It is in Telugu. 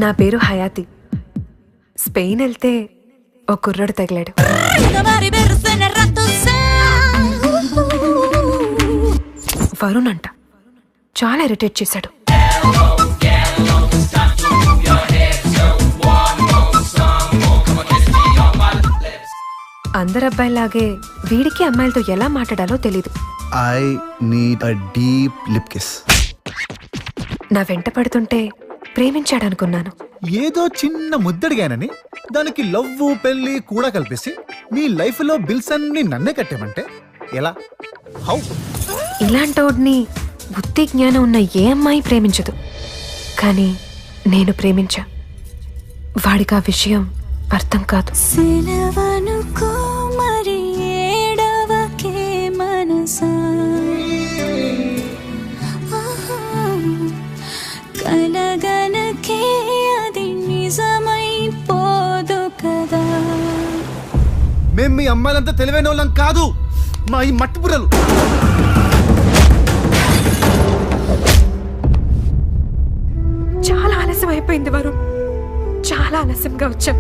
నా పేరు హయాతి. స్పెయిన్ వెళ్తే ఓ కుర్రాడు తగిలాడు. వరుణ్ అంట. చాలా ఇరిటేట్ చేశాడు. అందరు అబ్బాయిలాగే వీడికి అమ్మాయిలతో ఎలా మాట్లాడాలో తెలీదు. I need a deep lip kiss. నా వెంట పడుతుంటే ప్రేమించాడనుకున్నాను. ఏదో చిన్న ముద్దడిగానని దానికి లవ్వు పెళ్లి కూడా కల్పిసి నీ లైఫ్ లో బిల్స్ అన్ని నన్నే కట్టామంటే ఎలా? హౌ? ఇలాంటోడ్ని బుద్ధి జ్ఞానం ఉన్న ఏ అమ్మాయి ప్రేమించదు. కానీ నేను ప్రేమించా. వాడికి ఆ విషయం అర్థం కాదు. మేము మీ అమ్మాయిలంతా తెలివైన వాళ్ళం కాదు. మా ఈ మట్టి బుర్రలు. చాలా ఆలస్యం అయిపోయింది వరుణ్. చాలా ఆలస్యంగా వచ్చాం.